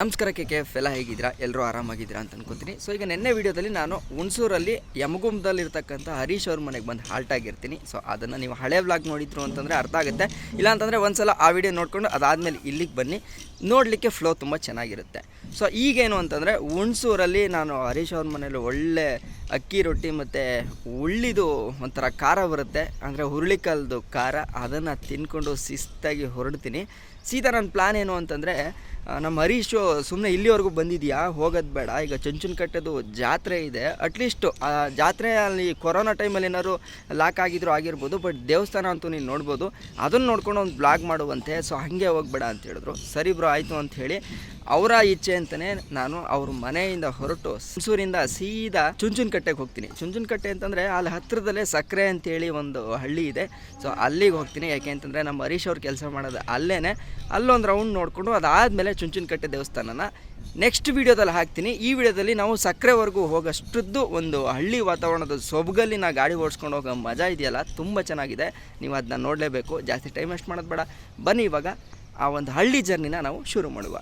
ನಮಸ್ಕಾರ KKF ಎಲ್ಲ ಹೇಗಿದ್ದೀರಾ? ಎಲ್ಲರೂ ಆರಾಮಾಗಿದ್ದೀರಾ ಅಂತ ಅನ್ಕೋತೀನಿ. ಸೊ ಈಗ ನಿನ್ನೆ ವಿಡಿಯೋದಲ್ಲಿ ನಾನು ಹುಣಸೂರಲ್ಲಿ ಯಮಗುಂಬದಲ್ಲಿರ್ತಕ್ಕಂಥ ಹರೀಶ್ ಅವ್ರ ಮನೆಗೆ ಬಂದು ಹಾಲ್ಟ್ ಆಗಿರ್ತೀನಿ. ಸೊ ಅದನ್ನು ನೀವು ಹಳೆ ವ್ಲಾಗ್ ನೋಡಿದ್ರು ಅಂತಂದರೆ ಅರ್ಥ ಆಗುತ್ತೆ. ಇಲ್ಲ ಅಂತಂದರೆ ಒಂದ್ಸಲ ಆ ವಿಡಿಯೋ ನೋಡಿಕೊಂಡು ಅದಾದಮೇಲೆ ಇಲ್ಲಿಗೆ ಬನ್ನಿ, ನೋಡಲಿಕ್ಕೆ ಫ್ಲೋ ತುಂಬ ಚೆನ್ನಾಗಿರುತ್ತೆ. ಸೊ ಈಗೇನು ಅಂತಂದರೆ ಹುಣಸೂರಲ್ಲಿ ನಾನು ಹರೀಶ್ ಅವ್ರ ಮನೇಲಿ ಒಳ್ಳೆ ಅಕ್ಕಿ ರೊಟ್ಟಿ ಮತ್ತು ಉಳ್ಳಿದು ಒಂಥರ ಖಾರ ಬರುತ್ತೆ, ಅಂದರೆ ಹುರುಳಿಕಾಲದ್ದು ಖಾರ, ಅದನ್ನು ತಿನ್ಕೊಂಡು ಶಿಸ್ತಾಗಿ ಹೊರಡ್ತೀನಿ. ಸೀದಾ ನನ್ನ ಪ್ಲ್ಯಾನ್ ಏನು ಅಂತಂದರೆ, ನಮ್ಮ ಹರೀಶು ಸುಮ್ಮನೆ ಇಲ್ಲಿವರೆಗೂ ಬಂದಿದೆಯಾ, ಹೋಗೋದು ಬೇಡ, ಈಗ ಚುಂಚನಕಟ್ಟೆದು ಜಾತ್ರೆ ಇದೆ, ಅಟ್ಲೀಸ್ಟು ಆ ಜಾತ್ರೆಯಲ್ಲಿ ಕೊರೋನಾ ಟೈಮಲ್ಲಿ ಏನಾದ್ರು ಲಾಕ್ ಆಗಿರ್ಬೋದು, ಬಟ್ ದೇವಸ್ಥಾನ ಅಂತೂ ನೀನು ನೋಡ್ಬೋದು, ಅದನ್ನು ನೋಡ್ಕೊಂಡು ಒಂದು ಬ್ಲಾಗ್ ಮಾಡುವಂತೆ. ಸೊ ಹಾಗೆ ಹೋಗಬೇಡ ಅಂತ ಹೇಳಿದ್ರು. ಸರಿ ಬ್ರೋ ಆಯಿತು ಅಂತ ಹೇಳಿ ಅವರ ಇಚ್ಛೆ ಅಂತಲೇ ನಾನು ಅವ್ರ ಮನೆಯಿಂದ ಹೊರಟು ಹುಣಸೂರಿಂದ ಸೀದಾ ಚುಂಚನಕಟ್ಟೆಗೆ ಹೋಗ್ತೀನಿ. ಚುಂಚನಕಟ್ಟೆ ಅಂತಂದರೆ ಅಲ್ಲಿ ಹತ್ತಿರದಲ್ಲೇ ಸಕ್ಕರೆ ಅಂತೇಳಿ ಒಂದು ಹಳ್ಳಿ ಇದೆ. ಸೊ ಅಲ್ಲಿಗೆ ಹೋಗ್ತೀನಿ. ಯಾಕೆ ಅಂತಂದರೆ ನಮ್ಮ ಹರೀಶ್ ಅವ್ರು ಕೆಲಸ ಮಾಡೋದು ಅಲ್ಲೇ, ಅಲ್ಲೊಂದು ರೌಂಡ್ ನೋಡಿಕೊಂಡು ಅದಾದಮೇಲೆ ಚುಂಚನಕಟ್ಟೆ ದೇವಸ್ಥಾನನ ನೆಕ್ಸ್ಟ್ ವೀಡಿಯೋದಲ್ಲಿ ಹಾಕ್ತೀನಿ. ಈ ವಿಡಿಯೋದಲ್ಲಿ ನಾವು ಸಕ್ಕರೆವರೆಗೂ ಹೋಗೋಷ್ಟದ್ದು ಒಂದು ಹಳ್ಳಿ ವಾತಾವರಣದ ಸೊಬಗಲ್ಲಿ ನಾ ಗಾಡಿ ಓಡಿಸ್ಕೊಂಡು ಹೋಗೋ ಮಜಾ ಇದೆಯಲ್ಲ, ತುಂಬ ಚೆನ್ನಾಗಿದೆ. ನೀವು ಅದನ್ನ ನೋಡಲೇಬೇಕು. ಜಾಸ್ತಿ ಟೈಮ್ ವೇಸ್ಟ್ ಮಾಡೋದು ಬೇಡ, ಬನ್ನಿ ಇವಾಗ ಆ ಒಂದು ಹಳ್ಳಿ ಜರ್ನಿನ ನಾವು ಶುರು ಮಾಡುವ.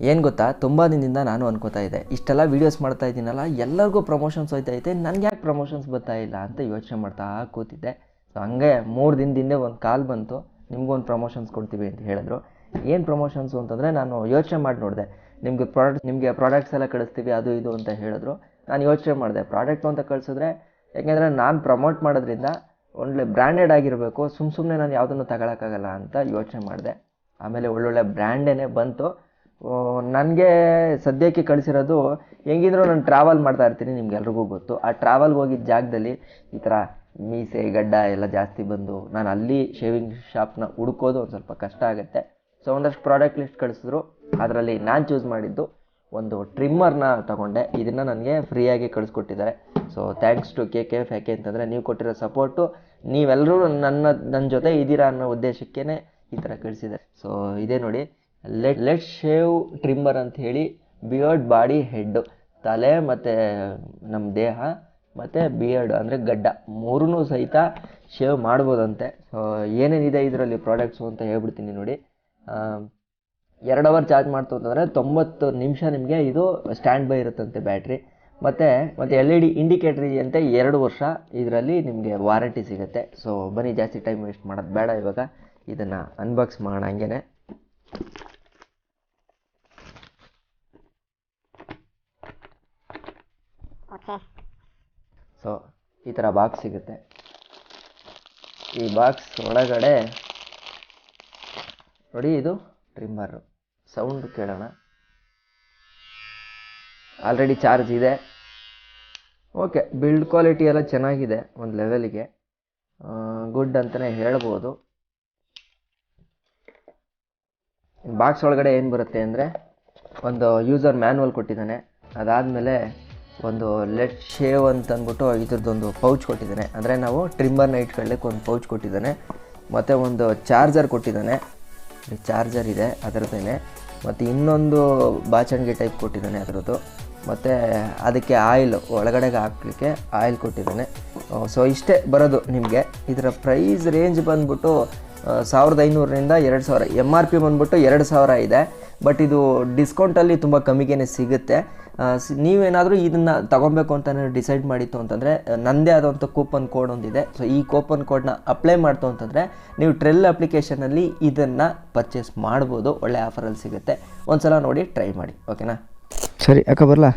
ಏನು ಗೊತ್ತಾ, ತುಂಬ ದಿನದಿಂದ ನಾನು ಅನ್ಕೋತಾ ಇದ್ದೆ, ಇಷ್ಟೆಲ್ಲ ವೀಡಿಯೋಸ್ ಮಾಡ್ತಾ ಇದ್ದೀನಲ್ಲ, ಎಲ್ಲರಿಗೂ ಪ್ರಮೋಷನ್ಸ್ ಹೋಯ್ತೈತೆ, ನನಗೆ ಯಾಕೆ ಪ್ರಮೋಷನ್ಸ್ ಬರ್ತಾ ಇಲ್ಲ ಅಂತ ಯೋಚನೆ ಮಾಡ್ತಾ ಕೂತಿದ್ದೆ. ಸೊ ಹಂಗೆ 3 ದಿನದಿಂದ ಒಂದು ಕಾಲ್ ಬಂತು, ನಿಮ್ಗೊಂದು ಪ್ರಮೋಷನ್ಸ್ ಕೊಡ್ತೀವಿ ಅಂತ ಹೇಳಿದ್ರು. ಏನು ಪ್ರಮೋಷನ್ಸು ಅಂತಂದರೆ, ನಾನು ಯೋಚನೆ ಮಾಡಿ ನೋಡಿದೆ, ನಿಮಗೆ ಪ್ರಾಡಕ್ಟ್ಸ್ ಎಲ್ಲ ಕಳಿಸ್ತೀವಿ ಅದು ಇದು ಅಂತ ಹೇಳಿದ್ರು. ನಾನು ಯೋಚನೆ ಮಾಡಿದೆ, ಪ್ರಾಡಕ್ಟು ಅಂತ ಕಳಿಸಿದ್ರೆ, ಯಾಕೆಂದರೆ ನಾನು ಪ್ರಮೋಟ್ ಮಾಡೋದ್ರಿಂದ ಒಳ್ಳೆ ಬ್ರ್ಯಾಂಡೆಡ್ ಆಗಿರಬೇಕು, ಸುಮ್ಮನೆ ನಾನು ಯಾವುದನ್ನು ತಗೊಳಕ್ಕಾಗಲ್ಲ ಅಂತ ಯೋಚನೆ ಮಾಡಿದೆ. ಆಮೇಲೆ ಒಳ್ಳೊಳ್ಳೆ ಬ್ರ್ಯಾಂಡೇ ಬಂತು. ನನಗೆ ಸದ್ಯಕ್ಕೆ ಕಳಿಸಿರೋದು, ಹೆಂಗಿದ್ರು ನಾನು ಟ್ರಾವೆಲ್ ಮಾಡ್ತಾ ಇರ್ತೀನಿ, ನಿಮ್ಗೆಲ್ರಿಗೂ ಗೊತ್ತು. ಆ ಟ್ರಾವೆಲ್ಗೆ ಹೋಗಿದ್ದ ಜಾಗದಲ್ಲಿ ಈ ಥರ ಮೀಸೆ ಗಡ್ಡ ಎಲ್ಲ ಜಾಸ್ತಿ ಬಂದು ನಾನು ಅಲ್ಲಿ ಶೇವಿಂಗ್ ಶಾಪ್ನ ಹುಡ್ಕೋದು ಒಂದು ಸ್ವಲ್ಪ ಕಷ್ಟ ಆಗುತ್ತೆ. ಸೊ ಒಂದಷ್ಟು ಪ್ರಾಡಕ್ಟ್ ಲಿಸ್ಟ್ ಕಳಿಸಿದ್ರು. ಅದರಲ್ಲಿ ನಾನು ಚೂಸ್ ಮಾಡಿದ್ದು ಒಂದು ಟ್ರಿಮ್ಮರ್ನ ತೊಗೊಂಡೆ. ಇದನ್ನು ನನಗೆ ಫ್ರೀಯಾಗಿ ಕಳಿಸ್ಕೊಟ್ಟಿದ್ದಾರೆ. So thanks to KKF. ಯಾಕೆ ಅಂತಂದರೆ ನೀವು ಕೊಟ್ಟಿರೋ ಸಪೋರ್ಟು, ನೀವೆಲ್ಲರೂ ನನ್ನ ಜೊತೆ ಇದ್ದೀರಾ ಅನ್ನೋ ಉದ್ದೇಶಕ್ಕೇ ಈ ಥರ ಕಳಿಸಿದ್ದಾರೆ. ಸೊ ಇದೇ ನೋಡಿ, ಲೆಟ್ ಶೇವ್ ಟ್ರಿಮ್ಮರ್ ಅಂತ ಹೇಳಿ, ಬಿಯರ್ಡ್, ಬಾಡಿ, ಹೆಡ್ಡು, ತಲೆ ಮತ್ತು ನಮ್ಮ ದೇಹ ಮತ್ತು ಬಿಯರ್ಡ್ ಅಂದರೆ ಗಡ್ಡ, ಮೂರೂ ಸಹಿತ ಶೇವ್ ಮಾಡ್ಬೋದಂತೆ. ಸೊ ಏನೇನಿದೆ ಇದರಲ್ಲಿ ಪ್ರಾಡಕ್ಟ್ಸು ಅಂತ ಹೇಳ್ಬಿಡ್ತೀನಿ ನೋಡಿ. 2 ಅವರ್ ಚಾರ್ಜ್ ಮಾಡ್ತು ಅಂತಂದರೆ 90 ನಿಮಿಷ ನಿಮಗೆ ಇದು ಸ್ಟ್ಯಾಂಡ್ ಬೈ ಇರುತ್ತಂತೆ ಬ್ಯಾಟ್ರಿ. ಮತ್ತು LED ಇಂಡಿಕೇಟರ್ ಇದೆಯಂತೆ. 2 ವರ್ಷ ಇದರಲ್ಲಿ ನಿಮಗೆ ವಾರಂಟಿ ಸಿಗುತ್ತೆ. ಸೊ ಬನ್ನಿ, ಜಾಸ್ತಿ ಟೈಮ್ ವೇಸ್ಟ್ ಮಾಡೋದು ಬೇಡ, ಇವಾಗ ಇದನ್ನು ಅನ್ಬಾಕ್ಸ್ ಮಾಡೋಣ ಹಂಗೇನೆ. ಸೊ ಈ ಥರ ಬಾಕ್ಸ್ ಸಿಗುತ್ತೆ. ಈ ಬಾಕ್ಸ್ ಒಳಗಡೆ ನೋಡಿ, ಇದು ಟ್ರಿಮ್ಮರು. ಸೌಂಡ್ ಕೇಳೋಣ. ಆಲ್ರೆಡಿ ಚಾರ್ಜ್ ಇದೆ. ಓಕೆ, ಬಿಲ್ಡ್ ಕ್ವಾಲಿಟಿ ಎಲ್ಲ ಚೆನ್ನಾಗಿದೆ, ಒಂದು ಲೆವೆಲಿಗೆ ಗುಡ್ ಅಂತಲೇ ಹೇಳ್ಬೋದು. ಬಾಕ್ಸ್ ಒಳಗಡೆ ಏನು ಬರುತ್ತೆ ಅಂದರೆ, ಒಂದು ಯೂಸರ್ ಮ್ಯಾನ್ಯಲ್ ಕೊಟ್ಟಿದ್ದಾನೆ. ಅದಾದಮೇಲೆ ಒಂದು ಲೆಟ್ ಶೇವ್ ಅಂತ ಅಂದ್ಬಿಟ್ಟು ಇದ್ರದ್ದೊಂದು ಪೌಚ್ ಕೊಟ್ಟಿದ್ದಾನೆ, ಅಂದರೆ ನಾವು ಟ್ರಿಮ್ಮರ್ನ ಇಟ್ಕೊಳ್ಳಿಕ್ಕೆ ಒಂದು ಪೌಚ್ ಕೊಟ್ಟಿದ್ದಾನೆ. ಮತ್ತು ಒಂದು ಚಾರ್ಜರ್ ಕೊಟ್ಟಿದ್ದಾನೆ, ಚಾರ್ಜರ್ ಇದೆ ಅದರದ್ದೇನೆ. ಮತ್ತು ಇನ್ನೊಂದು ಬಾಚಣಿಗೆ ಟೈಪ್ ಕೊಟ್ಟಿದ್ದಾನೆ ಅದರದ್ದು. ಮತ್ತು ಅದಕ್ಕೆ ಆಯಿಲ್ ಒಳಗಡೆಗೆ ಹಾಕಲಿಕ್ಕೆ ಆಯಿಲ್ ಕೊಟ್ಟಿದ್ದಾನೆ. ಸೊ ಇಷ್ಟೇ ಬರೋದು ನಿಮಗೆ. ಇದರ ಪ್ರೈಸ್ ರೇಂಜ್ ಬಂದ್ಬಿಟ್ಟು 1500ರಿಂದ 2000. MRP ಬಂದ್ಬಿಟ್ಟು 2000 ಇದೆ. ಬಟ್ ಇದು ಡಿಸ್ಕೌಂಟಲ್ಲಿ ತುಂಬ ಕಮ್ಮಿಗೆ ಸಿಗುತ್ತೆ. ನೀವೇನಾದರೂ ಇದನ್ನು ತೊಗೊಬೇಕು ಅಂತ ಡಿಸೈಡ್ ಮಾಡಿತ್ತು ಅಂತಂದರೆ, ನನ್ನದೇ ಆದಂಥ ಕೂಪನ್ ಕೋಡ್ ಒಂದಿದೆ. ಸೊ ಈ ಕೂಪನ್ ಕೋಡ್ನ ಅಪ್ಲೈ ಮಾಡ್ತು ಅಂತಂದರೆ ನೀವು ಟ್ರೆಲ್ ಅಪ್ಲಿಕೇಶನಲ್ಲಿ ಇದನ್ನು ಪರ್ಚೇಸ್ ಮಾಡ್ಬೋದು. ಒಳ್ಳೆ ಆಫರಲ್ಲಿ ಸಿಗುತ್ತೆ. ಒಂದು ಸಲ ನೋಡಿ ಟ್ರೈ ಮಾಡಿ, ಓಕೆನಾ? ಸರಿ, ಅಕ್ಕ ಬರಲಾ?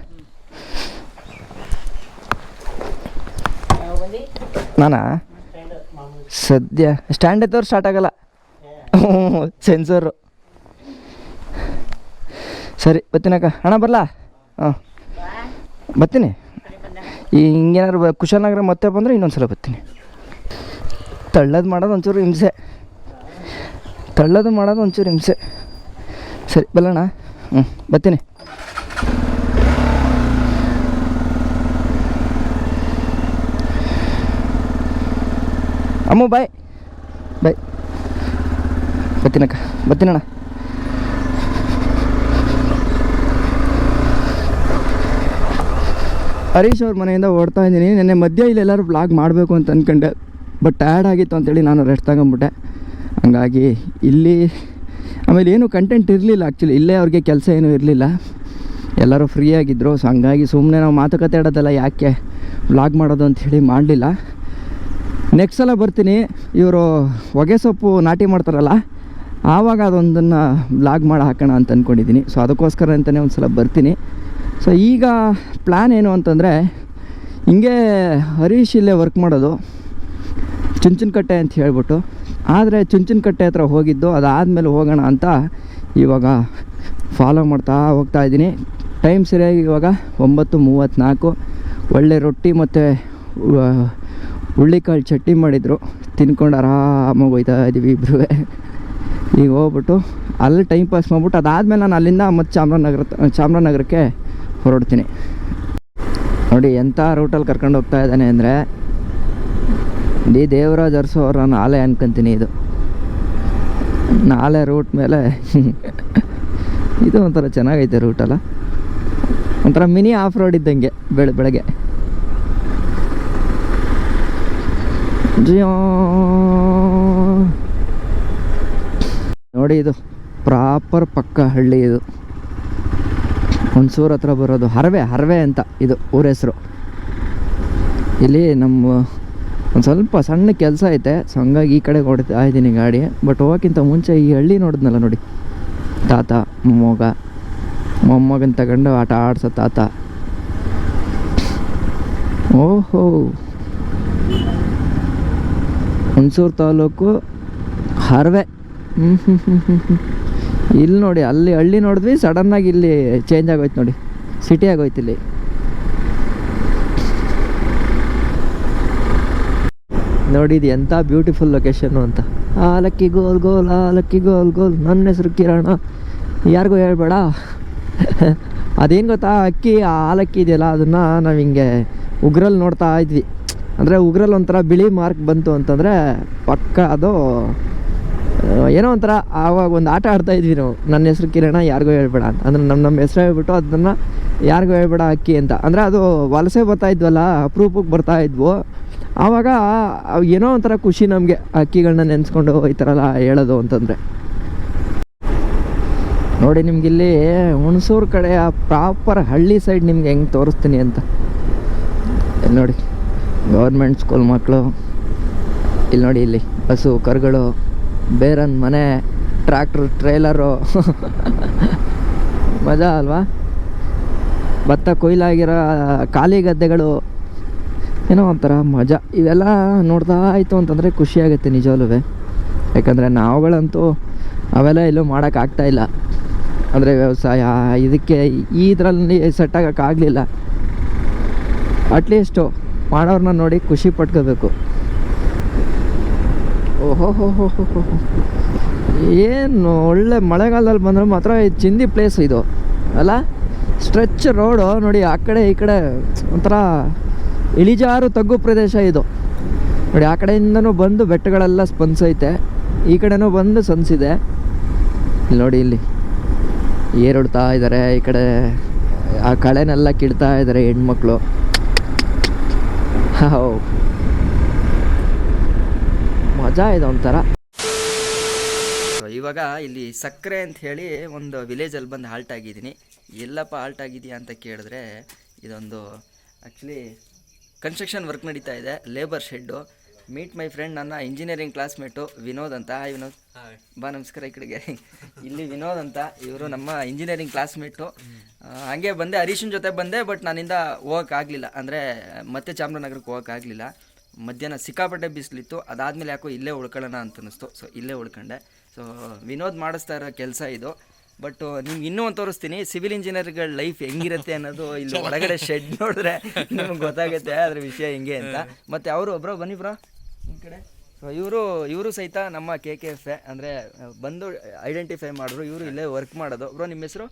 ನಾನಾ ಸದ್ಯ ಸ್ಟ್ಯಾಂಡ್ ಎತ್ತವ್ರು ಸ್ಟಾರ್ಟ್ ಆಗಲ್ಲ, ಸೆನ್ಸರು. ಸರಿ ಬರ್ತೀನಕ್ಕ. ಅಣ್ಣ ಬರಲಾ? ಹಾಂ ಬರ್ತೀನಿ. ಈ ಹಿಂಗೇನಾದ್ರು ಕುಶಾಲನಗರ ಮತ್ತೆ ಬಂದರೆ ಇನ್ನೊಂದು ಸಲ ಬರ್ತೀನಿ. ತಳ್ಳೋದು ಮಾಡೋದು ಒಂಚೂರು ಹಿಂಸೆ, ಸರಿ ಬಲ್ಲಣ್ಣ. ಬರ್ತೀನಿ. ಅಮ್ಮ ಬಾಯ್ ಬರ್ತೀನಕ್ಕ, ಬರ್ತೀನಣ್ಣ. ಹರೀಶ್ ಅವ್ರ ಮನೆಯಿಂದ ಓಡ್ತಾ ಇದ್ದೀನಿ. ನೆನ್ನೆ ಮಧ್ಯೆ ಇಲ್ಲೆಲ್ಲರೂ ಬ್ಲಾಗ್ ಮಾಡಬೇಕು ಅಂತ ಅಂದ್ಕೊಂಡೆ, ಬಟ್ ಟಯರ್ಡ್ ಆಗಿತ್ತು ಅಂತೇಳಿ ನಾನು ರೆಸ್ಟ್ ತಗೊಂಬಿಟ್ಟೆ. ಹಂಗಾಗಿ ಇಲ್ಲಿ ಆಮೇಲೆ ಏನೂ ಕಂಟೆಂಟ್ ಇರಲಿಲ್ಲ ಆ್ಯಕ್ಚುಲಿ. ಇಲ್ಲೇ ಅವ್ರಿಗೆ ಕೆಲಸ ಏನೂ ಇರಲಿಲ್ಲ, ಎಲ್ಲರೂ ಫ್ರೀ ಆಗಿದ್ದರು. ಸೊ ಹಂಗಾಗಿ ಸುಮ್ಮನೆ ನಾವು ಮಾತುಕತೆ ಆಡೋದಲ್ಲ, ಯಾಕೆ ಬ್ಲಾಗ್ ಮಾಡೋದು ಅಂಥೇಳಿ ಮಾಡಲಿಲ್ಲ. ನೆಕ್ಸ್ಟ್ ಸಲ ಬರ್ತೀನಿ, ಇವರು ಹೊಗೆ ಸೊಪ್ಪು ನಾಟಿ ಮಾಡ್ತಾರಲ್ಲ, ಆವಾಗ ಅದೊಂದನ್ನು ಬ್ಲಾಗ್ ಮಾಡಿ ಹಾಕೋಣ ಅಂತ ಅಂದ್ಕೊಂಡಿದ್ದೀನಿ. ಸೊ ಅದಕ್ಕೋಸ್ಕರ ಅಂತಲೇ ಒಂದು ಸಲ ಬರ್ತೀನಿ. ಸೊ ಈಗ ಪ್ಲ್ಯಾನ್ ಏನು ಅಂತಂದರೆ, ಹಿಂಗೆ ಹರೀಶ್ ಇಲ್ಲೇ ವರ್ಕ್ ಮಾಡೋದು ಚುಂಚನಕಟ್ಟೆ ಅಂತ ಹೇಳ್ಬಿಟ್ಟು. ಆದರೆ ಚುಂಚನಕಟ್ಟೆ ಹತ್ರ ಹೋಗಿದ್ದು, ಅದಾದಮೇಲೆ ಹೋಗೋಣ ಅಂತ ಇವಾಗ ಫಾಲೋ ಮಾಡ್ತಾ ಹೋಗ್ತಾ ಇದ್ದೀನಿ. ಟೈಮ್ ಸರಿಯಾಗಿ ಇವಾಗ 9:34. ಒಳ್ಳೆ ರೊಟ್ಟಿ ಮತ್ತು ಹುಳ್ಳಿಕಾಳು ಚಟ್ನಿ ಮಾಡಿದರು, ತಿನ್ಕೊಂಡು ಆರಾಮಾಗಿ ಹೋಗ್ತಾ ಇದ್ದೀವಿ ಇಬ್ಬರು. ಈಗ ಹೋಗ್ಬಿಟ್ಟು ಅಲ್ಲಿ ಟೈಮ್ ಪಾಸ್ ಮಾಡಿಬಿಟ್ಟು ಅದಾದಮೇಲೆ ನಾನು ಅಲ್ಲಿಂದ ಮತ್ತು ಚಾಮರಾಜನಗರಕ್ಕೆ ಹೊರಡ್ತೀನಿ. ನೋಡಿ ಎಂಥ ರೂಟಲ್ಲಿ ಕರ್ಕೊಂಡು ಹೋಗ್ತಾ ಇದ್ದಾನೆ ಅಂದರೆ, ದೇವರಾಜ್ ಅರಸು ಅವರ ನಾಲೆ ಅನ್ಕೊಂತೀನಿ. ಇದು ನಾಲೆ ರೂಟ್ ಮೇಲೆ ಇದು ಒಂಥರ ಚೆನ್ನಾಗೈತೆ ರೂಟಲ್ಲ, ಒಂಥರ ಮಿನಿ ಆಫ್ ರೋಡ್ ಇದ್ದಂಗೆ ಬೆಳಗ್ಗೆ. ನೋಡಿ ಇದು ಪ್ರಾಪರ್ ಪಕ್ಕ ಹಳ್ಳಿ. ಇದು ಹುಣಸೂರು ಹತ್ರ ಬರೋದು ಹರವೆ ಅಂತ ಇದು ಊರ ಹೆಸರು. ಇಲ್ಲಿ ನಮ್ಮ ಒಂದು ಸ್ವಲ್ಪ ಸಣ್ಣ ಕೆಲಸ ಐತೆ, ಸೊ ಹಂಗಾಗಿ ಈ ಕಡೆ ಹೊಡ್ತಾ ಇದ್ದೀನಿ ಗಾಡಿ. ಬಟ್ ಹೋಗೋಕ್ಕಿಂತ ಮುಂಚೆ ಈ ಹಳ್ಳಿ ನೋಡಿದ್ನಲ್ಲ ನೋಡಿ, ತಾತ ಮೊಮ್ಮಗನ ತಗೊಂಡು ಆಟ ಆಡ್ಸೋ ತಾತ. ಓಹೋ, ಹುಣಸೂರು ತಾಲೂಕು ಹರವೆ. ಇಲ್ಲಿ ನೋಡಿ, ಅಲ್ಲಿ ಹಳ್ಳಿ ನೋಡಿದ್ವಿ, ಸಡನ್ನಾಗಿ ಇಲ್ಲಿ ಚೇಂಜ್ ಆಗೋಯ್ತು ನೋಡಿ, ಸಿಟಿ ಆಗೋಯ್ತು ಇಲ್ಲಿ. ನೋಡಿ ಇದು ಎಂಥ ಬ್ಯೂಟಿಫುಲ್ ಲೊಕೇಶನ್ನು ಅಂತ. ಆಲಕ್ಕಿ ಗೋಲ್ ಗೋಲ್, ಆಲಕ್ಕಿ ಗೋಲ್ ಗೋಲ್, ನನ್ನ ಹೆಸರು ಕಿರಣ, ಯಾರಿಗೂ ಹೇಳ್ಬೇಡ. ಅದೇನು ಗೊತ್ತಾ, ಅಕ್ಕಿ ಆಲಕ್ಕಿ ಇದೆಯಲ್ಲ, ಅದನ್ನು ನಾವು ಹಿಂಗೆ ಉಗ್ರಲ್ಲಿ ನೋಡ್ತಾ ಇದ್ವಿ. ಅಂದರೆ ಉಗ್ರಲ್ಲಿ ಒಂಥರ ಬಿಳಿ ಮಾರ್ಕ್ ಬಂತು ಅಂತಂದರೆ ಪಕ್ಕ ಅದು ಏನೋ ಒಂಥರ. ಆವಾಗ ಒಂದು ಆಟ ಆಡ್ತಾಯಿದ್ವಿ ನಾವು, ನನ್ನ ಹೆಸರು ಕಿರಣ, ಯಾರಿಗೂ ಹೇಳ್ಬೇಡ ಅಂತ. ಅಂದರೆ ನಮ್ಮ ಹೆಸರು ಹೇಳ್ಬಿಟ್ಟು ಅದನ್ನು ಯಾರಿಗೂ ಹೇಳ್ಬೇಡ ಅಕ್ಕಿ ಅಂತ. ಅಂದರೆ ಅದು ವಲಸೆ ಬರ್ತಾಯಿದ್ವಲ್ಲ, ಅಪರೂಪಕ್ಕೆ ಬರ್ತಾಯಿದ್ವು. ಆವಾಗ ಏನೋ ಒಂಥರ ಖುಷಿ ನಮಗೆ, ಅಕ್ಕಿಗಳನ್ನ ನೆನೆಸ್ಕೊಂಡು ಈ ಥರ ಎಲ್ಲ ಹೇಳೋದು ಅಂತಂದರೆ. ನೋಡಿ ನಿಮಗಿಲ್ಲಿ ಹುಣಸೂರು ಕಡೆ ಆ ಪ್ರಾಪರ್ ಹಳ್ಳಿ ಸೈಡ್ ನಿಮ್ಗೆ ಹೆಂಗೆ ತೋರಿಸ್ತೀನಿ ಅಂತ. ಇಲ್ಲಿ ನೋಡಿ ಗೌರ್ಮೆಂಟ್ ಸ್ಕೂಲ್ ಮಕ್ಕಳು, ಇಲ್ಲಿ ನೋಡಿ ಇಲ್ಲಿ ಹಸು ಕರುಗಳು, ಬೇರನ್ ಮನೆ, ಟ್ರ್ಯಾಕ್ಟ್ರು, ಟ್ರೇಲರು. ಮಜಾ ಅಲ್ವಾ? ಭತ್ತ ಕೊಯ್ಲಾಗಿರೋ ಖಾಲಿ ಗದ್ದೆಗಳು, ಏನೋ ಒಂಥರ ಮಜಾ. ಇವೆಲ್ಲ ನೋಡ್ತಾ ಆಯಿತು ಅಂತಂದರೆ ಖುಷಿಯಾಗುತ್ತೆ ನಿಜವಲ್ಲೂ. ಯಾಕಂದರೆ ನಾವುಗಳಂತೂ ಅವೆಲ್ಲ ಎಲ್ಲೂ ಮಾಡೋಕ್ಕಾಗ್ತಾಯಿಲ್ಲ. ಅಂದರೆ ವ್ಯವಸಾಯ ಇದಕ್ಕೆ ಈ ಇದರಲ್ಲಿ ಸೆಟ್ ಆಗೋಕ್ಕಾಗಲಿಲ್ಲ. ಅಟ್ಲೀಸ್ಟು ಮಾಡೋರನ್ನ ನೋಡಿ ಖುಷಿ ಪಟ್ಕೋಬೇಕು. ಓಹೋ ಹೋ ಹೋ ಹೋ ಹೋ, ಏನು ಒಳ್ಳೆ ಮಳೆಗಾಲದಲ್ಲಿ ಬಂದರೆ ಮಾತ್ರ ಇದು ಚಿಂದಿ ಪ್ಲೇಸ್ ಇದು ಅಲ್ಲ. ಸ್ಟ್ರೆಚ್ ರೋಡು ನೋಡಿ, ಆ ಕಡೆ ಈ ಕಡೆ ಒಂಥರ ಇಳಿಜಾರು ತಗ್ಗು ಪ್ರದೇಶ ಇದು ನೋಡಿ. ಆ ಕಡೆಯಿಂದನೂ ಬಂದು ಬೆಟ್ಟಗಳೆಲ್ಲ ಸ್ಪಂದಿಸೈತೆ, ಈ ಕಡೆನೂ ಬಂದು ಸನ್ಸಿದೆ. ಇಲ್ಲಿ ನೋಡಿ, ಇಲ್ಲಿ ಏರುಡ್ತಾ ಇದ್ದಾರೆ, ಈ ಕಡೆ ಆ ಕಳೆನೆಲ್ಲ ಕೀಳ್ತಾ ಇದ್ದಾರೆ ಹೆಣ್ಮಕ್ಳು. ಹೌ ಮಜಾ ಇದೆ ಒಂಥರ. ಇವಾಗ ಇಲ್ಲಿ ಸಕ್ಕರೆ ಅಂತ ಹೇಳಿ ಒಂದು ವಿಲೇಜಲ್ಲಿ ಬಂದು ಹಾಲ್ಟ್ ಆಗಿದ್ದೀನಿ. ಎಲ್ಲಪ್ಪ ಹಾಲ್ಟ್ ಆಗಿದೆಯಾ ಅಂತ ಕೇಳಿದ್ರೆ, ಇದೊಂದು ಆ್ಯಕ್ಚುಲಿ ಕನ್ಸ್ಟ್ರಕ್ಷನ್ ವರ್ಕ್ ನಡೀತಾ ಇದೆ, labour shed. Meet my friend, ನನ್ನ ಇಂಜಿನಿಯರಿಂಗ್ ಕ್ಲಾಸ್ಮೇಟು ವಿನೋದ್ ಅಂತ. ವಿನೋದ್ ಬಾ, ನಮಸ್ಕಾರ ಈ ಕಡೆಗೆ. ಇಲ್ಲಿ ವಿನೋದ್ ಅಂತ, ಇವರು ನಮ್ಮ ಇಂಜಿನಿಯರಿಂಗ್ ಕ್ಲಾಸ್ಮೇಟು. ಹಾಗೆ ಬಂದೆ, ಹರೀಶನ ಜೊತೆ ಬಂದೆ, ಬಟ್ ನನ್ನಿಂದ ಹೋಗೋಕ್ಕಾಗಲಿಲ್ಲ. ಅಂದರೆ ಮತ್ತೆ ಚಾಮರಾಜನಗರಕ್ಕೆ ಹೋಗೋಕ್ಕಾಗಲಿಲ್ಲ. ಮಧ್ಯಾಹ್ನ ಸಿಕ್ಕಾಪಟ್ಟೆ ಬಿಸಿಲಿತ್ತು. ಅದಾದಮೇಲೆ ಯಾಕೋ ಇಲ್ಲೇ ಉಳ್ಕೊಳ್ಳೋಣ ಅಂತ ಅನ್ನಿಸ್ತು, ಸೊ ಇಲ್ಲೇ ಉಳ್ಕೊಂಡೆ. ಸೊ ವಿನೋದ್ ಮಾಡಿಸ್ತಾ ಇರೋ ಕೆಲಸ ಇದು. ಬಟ್ ನಿಮ್ಗೆ ಇನ್ನೂ ಒಂದು ತೋರಿಸ್ತೀನಿ, ಸಿವಿಲ್ ಇಂಜಿನಿಯರ್ಗಳ ಲೈಫ್ ಹೆಂಗಿರುತ್ತೆ ಅನ್ನೋದು. ಇಲ್ಲಿ ಒಳಗಡೆ ಶೆಡ್ ನೋಡಿದ್ರೆ ನಿಮ್ಗೆ ಗೊತ್ತಾಗುತ್ತೆ ಅದ್ರ ವಿಷಯ ಹೆಂಗೆ ಅಂತ. ಮತ್ತು ಅವರು ಒಬ್ಬರು ಬನ್ನಿ ಬ್ರೋ ಈ ಕಡೆ. ಸೊ ಇವರು ಸಹಿತ ನಮ್ಮ KKF ಅಂದರೆ ಬಂದು ಐಡೆಂಟಿಫೈ ಮಾಡಿದ್ರು. ಇವರು ಇಲ್ಲೇ ವರ್ಕ್ ಮಾಡೋದು. ಬ್ರೋ ನಿಮ್ಮ ಹೆಸರು?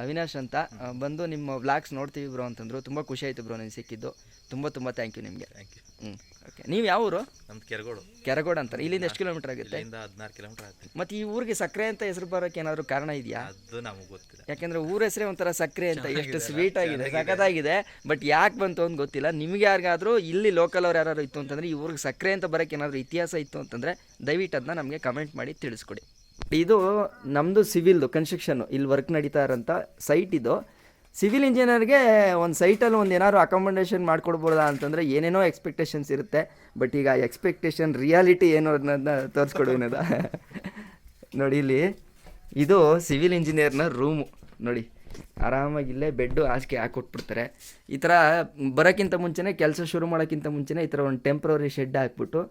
ಅವಿನಾಶ್ ಅಂತ. ಬಂದು ನಿಮ್ಮ ವ್ಲಾಗ್ಸ್ ನೋಡ್ತೀವಿ ಬ್ರೋ ಅಂತಂದರು. ತುಂಬ ಖುಷಿ ಆಯಿತು ಬ್ರೋ ನನಗೆ ಸಿಕ್ಕಿದ್ದು. ತುಂಬ ಥ್ಯಾಂಕ್ ಯು ನಿಮಗೆ. ಓಕೆ ನೀವು ಯಾವ ಊರು? ನಮ್ದು ಕೆರಗೋಡು. ಕೆರಗೋಡು ಅಂತಾರೆ. ಇಲ್ಲಿಂದ ಎಷ್ಟು ಕಿಲೋಮೀಟರ್ ಆಗುತ್ತೆ? ಇಲ್ಲಿಂದ 16 ಕಿಲೋಮೀಟರ್ ಆಗುತ್ತೆ. ಮತ್ತು ಈ ಊರಿಗೆ ಸಕ್ಕರೆ ಅಂತ ಹೆಸರು ಬರೋಕ್ಕೆ ಏನಾದರೂ ಕಾರಣ ಇದೆಯಾ? ಅದು ನಮಗೆ ಗೊತ್ತಿಲ್ಲ. ಯಾಕೆಂದರೆ ಊರ ಹೆಸರೇ ಒಂಥರ ಸಕ್ಕರೆ ಅಂತ, ಎಷ್ಟು ಸ್ವೀಟ್ ಆಗಿದೆ, ಸಖತ್ತಾಗಿದೆ. ಬಟ್ ಯಾಕೆ ಬಂತು ಅಂತ ಗೊತ್ತಿಲ್ಲ. ನಿಮ್ಗೆ ಯಾರಿಗಾದರೂ ಇಲ್ಲಿ ಲೋಕಲ್ ಅವ್ರು ಯಾರು ಇತ್ತು ಅಂತಂದರೆ, ಈ ಊರಿಗೆ ಸಕ್ಕರೆ ಅಂತ ಬರೋಕ್ಕೆ ಏನಾದರೂ ಇತಿಹಾಸ ಇತ್ತು ಅಂತಂದರೆ ದಯವಿಟ್ಟು ಅದನ್ನ ನಮಗೆ ಕಮೆಂಟ್ ಮಾಡಿ ತಿಳಿಸ್ಕೊಡಿ. ಇದು ನಮ್ಮದು ಸಿವಿಲ್ದು ಕನ್ಸ್ಟ್ರಕ್ಷನ್ನು, ಇಲ್ಲಿ ವರ್ಕ್ ನಡೀತಾ ಇರೋಂಥ ಸೈಟ್ ಇದು. ಸಿವಿಲ್ ಇಂಜಿನಿಯರ್ಗೆ ಒಂದು ಸೈಟಲ್ಲಿ ಒಂದು ಏನಾದ್ರು ಅಕಾಮಡೇಷನ್ ಮಾಡ್ಕೊಡ್ಬೋದಾ ಅಂತಂದರೆ ಏನೇನೋ ಎಕ್ಸ್ಪೆಕ್ಟೇಷನ್ಸ್ ಇರುತ್ತೆ. ಬಟ್ ಈಗ ಎಕ್ಸ್ಪೆಕ್ಟೇಷನ್ ರಿಯಾಲಿಟಿ ಏನು ಅನ್ನೋದನ್ನ ತೋರಿಸ್ಕೊಡು ಏನದ. ನೋಡಿ ಇಲ್ಲಿ ಇದು ಸಿವಿಲ್ ಇಂಜಿನಿಯರ್ನ ರೂಮು ನೋಡಿ. ಆರಾಮಾಗಿ ಇಲ್ಲೇ ಬೆಡ್ಡು ಹಾಸಿಗೆ ಹಾಕ್ಕೊಟ್ಬಿಡ್ತಾರೆ. ಈ ಥರ ಬರೋಕ್ಕಿಂತ ಮುಂಚೆನೇ, ಕೆಲಸ ಶುರು ಮಾಡೋಕ್ಕಿಂತ ಮುಂಚೆನೇ ಈ ಥರ ಒಂದು ಟೆಂಪ್ರರಿ ಶೆಡ್ ಹಾಕ್ಬಿಟ್ಟು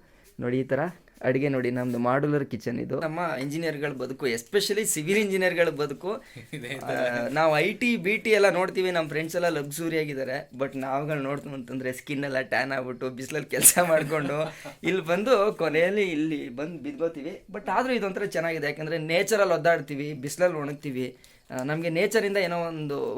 ನೋಡಿ ಈ ಥರ ಅಡುಗೆ ನೋಡಿ. ನಮ್ಮದು ಮಾಡ್ಯುಲರ್ ಕಿಚನ್ ಇದು. ನಮ್ಮ ಇಂಜಿನಿಯರ್ಗಳ ಬದುಕು, ಎಸ್ಪೆಷಲಿ ಸಿವಿಲ್ ಇಂಜಿನಿಯರ್ಗಳ ಬದುಕು. ನಾವು IT BT ಎಲ್ಲ ನೋಡ್ತೀವಿ, ನಮ್ಮ ಫ್ರೆಂಡ್ಸ್ ಎಲ್ಲ ಲಕ್ಸುರಿ ಆಗಿದ್ದಾರೆ. ಬಟ್ ನಾವುಗಳು ನೋಡ್ತೀವಿ ಅಂತಂದರೆ ಸ್ಕಿನ್ ಎಲ್ಲ ಟ್ಯಾನ್ ಆಗ್ಬಿಟ್ಟು ಬಿಸಿಲಲ್ಲಿ ಕೆಲಸ ಮಾಡಿಕೊಂಡು ಇಲ್ಲಿ ಬಂದು ಕೊನೆಯಲ್ಲಿ ಇಲ್ಲಿ ಬಂದು ಬಿದ್ಕೋತೀವಿ. ಬಟ್ ಆದರೂ ಇದೊಂಥರ ಚೆನ್ನಾಗಿದೆ, ಯಾಕಂದರೆ ನೇಚರಲ್ಲಿ ಒದ್ದಾಡ್ತೀವಿ, ಬಿಸಿಲಲ್ಲಿ ಒಣಗ್ತೀವಿ. ನಮಗೆ ನೇಚರಿಂದ ಏನೋ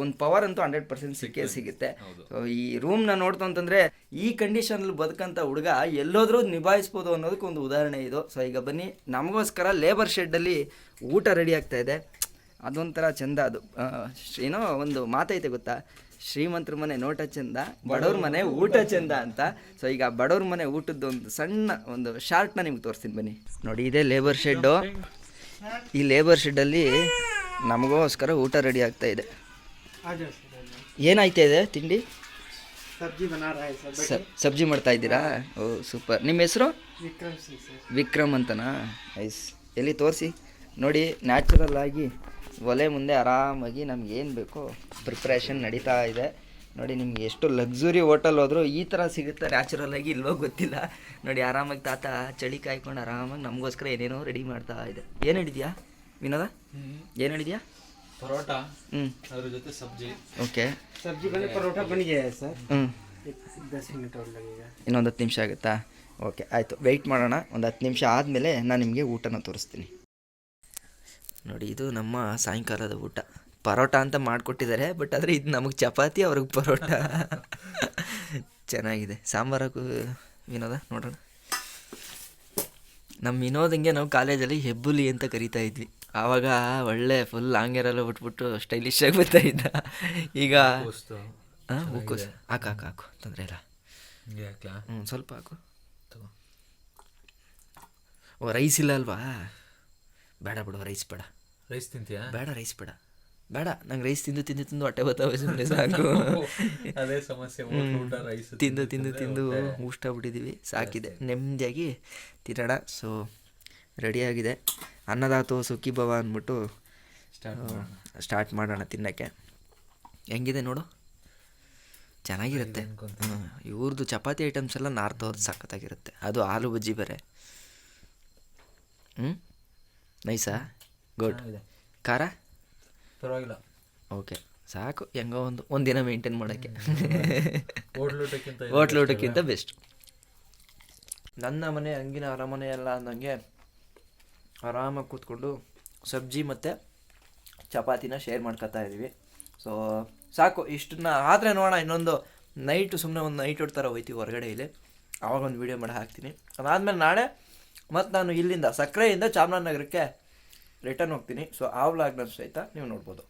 ಒಂದು ಪವರ್ ಅಂತೂ 100% ಸಿಕ್ಕೇ ಸಿಗುತ್ತೆ. ಸೊ ಈ ರೂಮ್ನ ನೋಡ್ತು ಅಂತಂದರೆ ಈ ಕಂಡೀಷನಲ್ಲಿ ಬದುಕಂಥ ಹುಡುಗ ಎಲ್ಲೋದ್ರೂ ನಿಭಾಯಿಸ್ಬೋದು ಅನ್ನೋದಕ್ಕೆ ಒಂದು ಉದಾಹರಣೆ ಇದು. ಸೊ ಈಗ ಬನ್ನಿ, ನಮಗೋಸ್ಕರ ಲೇಬರ್ ಶೆಡ್ಡಲ್ಲಿ ಊಟ ರೆಡಿ ಆಗ್ತಾ ಇದೆ. ಅದೊಂಥರ ಚೆಂದ. ಅದು ಏನೋ ಒಂದು ಮಾತೈತೆ ಗೊತ್ತಾ, ಶ್ರೀಮಂತರ ಮನೆ ನೋಟ ಚೆಂದ, ಬಡವ್ರ ಮನೆ ಊಟ ಚೆಂದ ಅಂತ. ಸೊ ಈಗ ಬಡವ್ರ ಮನೆ ಊಟದ್ದು ಒಂದು ಸಣ್ಣ ಒಂದು ಶಾರ್ಟ್ನ ನಿಮ್ಗೆ ತೋರಿಸ್ತೀನಿ ಬನ್ನಿ. ನೋಡಿ ಇದೇ ಲೇಬರ್ ಶೆಡ್ಡು. ಈ ಲೇಬರ್ ಶೆಡ್ಡಲ್ಲಿ ನಮಗೋಸ್ಕರ ಊಟ ರೆಡಿ ಆಗ್ತಾ ಇದೆ. ಏನಾಯ್ತಾ ಇದೆ ತಿಂಡಿ? ಸಬ್ಜಿ ಮಾಡ್ತಾ ಇದ್ದೀರಾ? ಓ ಸೂಪರ್. ನಿಮ್ಮ ಹೆಸರು? ವಿಕ್ರಮ್ ಅಂತನಾ? ಐಸ್. ಎಲ್ಲಿ ತೋರಿಸಿ ನೋಡಿ. ನ್ಯಾಚುರಲ್ ಆಗಿ ಒಲೆ ಮುಂದೆ ಆರಾಮಾಗಿ ನಮ್ಗೆ ಏನು ಬೇಕೋ ಪ್ರಿಪ್ರೇಷನ್ ನಡೀತಾ ಇದೆ ನೋಡಿ. ನಿಮ್ಗೆ ಎಷ್ಟು ಲಕ್ಸುರಿ ಹೋಟೆಲ್ ಹೋದರೂ ಈ ಥರ ಸಿಗುತ್ತೆ ನ್ಯಾಚುರಲ್ ಆಗಿ, ಇಲ್ವೋ ಗೊತ್ತಿಲ್ಲ. ನೋಡಿ ಆರಾಮಾಗಿ ತಾತ ಚಳಿ ಕಾಯ್ಕೊಂಡು ಆರಾಮಾಗಿ ನಮಗೋಸ್ಕರ ಏನೇನೋ ರೆಡಿ ಮಾಡ್ತಾ ಇದೆ. ಏನು ಹಿಡಿದ್ಯಾ ವಿನೋದ? ಏನು ಹೇಳಿದ್ಯಾ? ಪರೋಟ, ಅದ್ರ ಜೊತೆ ಸಬ್ಜಿ. ಓಕೆ, सब्जी बने परोठा बन गया है सर. 10 मिनट और लगेगा. ಇನ್ನೊಂದು 10 ನಿಮಿಷ ಆಗುತ್ತಾ? ಓಕೆ ಆಯಿತು, ವೆಯ್ಟ್ ಮಾಡೋಣ. ಒಂದು 10 ನಿಮಿಷ ಆದಮೇಲೆ ನಾನು ನಿಮಗೆ ಊಟನ ತೋರಿಸ್ತೀನಿ. ನೋಡಿ ಇದು ನಮ್ಮ ಸಾಯಂಕಾಲದ ಊಟ. ಪರೋಟ ಅಂತ ಮಾಡಿಕೊಟ್ಟಿದ್ದಾರೆ, ಬಟ್ ಆದರೆ ಇದು ನಮಗೆ ಚಪಾತಿ, ಅವ್ರಿಗೆ ಪರೋಟ. ಚೆನ್ನಾಗಿದೆ. ಸಾಂಬಾರಾಗು ವಿನೋದ ನೋಡೋಣ. ನಮ್ಮ ವಿನೋದಂಗೆ ನಾವು ಕಾಲೇಜಲ್ಲಿ ಹೆಬ್ಬುಲಿ ಅಂತ ಕರಿತಾ ಇದ್ವಿ. ಆವಾಗ ಒಳ್ಳೆ ಫುಲ್ ಲಾಂಗೇರೆಲ್ಲ ಬಿಟ್ಬಿಟ್ಟು ಸ್ಟೈಲಿಶಾಗಿ ಬರ್ತಾ ಇದ್ದ. ಈಗ ಹೂಕೋಸು ಹಾಕು ತೊಂದರೆ ಇಲ್ಲ. ಸ್ವಲ್ಪ ಹಾಕು. ಓ ರೈಸ್ ಇಲ್ಲ ಅಲ್ವಾ? ಬೇಡ ಬಿಡು, ರೈಸ್ ಬೇಡ. ರೈಸ್ ತಿಂತೀಯಾ? ಬೇಡ ರೈಸ್ ಬೇಡ. ನಂಗೆ ರೈಸ್ ತಿಂದು ಹೊಟ್ಟೆ ಬರ್ತಾವೆ ಸುಮ್ಮನೆ ಸಾಕು. ಅದೇ ಸಮಸ್ಯೆ, ರೈಸ್ ತಿಂದು ಊಟ ಬಿಟ್ಟಿದ್ದೀವಿ, ಸಾಕಿದೆ. ನೆಮ್ಮದಿಯಾಗಿ ತಿನ್ನೋಣ. ಸೊ ರೆಡಿಯಾಗಿದೆ. ಅನ್ನದಾತು ಸುಖಿ ಭವ ಅಂದ್ಬಿಟ್ಟು ಸ್ಟಾರ್ಟ್ ಮಾಡೋಣ ತಿನ್ನೋಕ್ಕೆ. ಹೆಂಗಿದೆ ನೋಡು, ಚೆನ್ನಾಗಿರುತ್ತೆ. ಇವ್ರದ್ದು ಚಪಾತಿ ಐಟಮ್ಸ್ ಎಲ್ಲ ನಾರ್ತ್ ಅವ್ರದ್ದು ಸಖತ್ತಾಗಿರುತ್ತೆ. ಅದು ಆಲೂ ಬಜ್ಜಿ ಬೇರೆ. ನೈಸಾ? ಗುಡ್. ಖಾರ ಪರವಾಗಿಲ್ಲ. ಓಕೆ ಸಾಕು, ಹೆಂಗೋ ಒಂದು ದಿನ ಮೇಂಟೈನ್ ಮಾಡೋಕ್ಕೆ. ಹೋಟ್ಲ್ ಊಟಕ್ಕಿಂತ ಬೆಸ್ಟ್. ನನ್ನ ಮನೆ ಹಂಗಿನ ಅರಮನೆ ಎಲ್ಲ ಅಂದಂಗೆ ಆರಾಮಾಗಿ ಕೂತ್ಕೊಂಡು ಸಬ್ಜಿ ಮತ್ತು ಚಪಾತಿನ ಶೇರ್ ಮಾಡ್ಕೊತಾ ಇದ್ದೀವಿ. ಸೊ ಸಾಕು, ಇಷ್ಟನ್ನ ಆದರೆ ನೋಡೋಣ. ಇನ್ನೊಂದು ನೈಟು ಸುಮ್ಮನೆ ಒಂದು ನೈಟ್ ಥರ ಹೋಯ್ತೀವಿ ಹೊರಗಡೆ ಇಲ್ಲಿ, ಆವಾಗ ಒಂದು ವೀಡಿಯೋ ಮಾಡಿ ಹಾಕ್ತೀನಿ. ಅದಾದಮೇಲೆ ನಾಳೆ ಮತ್ತು ನಾನು ಇಲ್ಲಿಂದ ಸಕ್ಕರೆಯಿಂದ ಚಾಮರಾಜನಗರಕ್ಕೆ ರಿಟರ್ನ್ ಹೋಗ್ತೀನಿ. ಸೊ ಆ ವ್ಲಾಗ್ನ ಸಹಿತ ನೀವು ನೋಡ್ಬೋದು.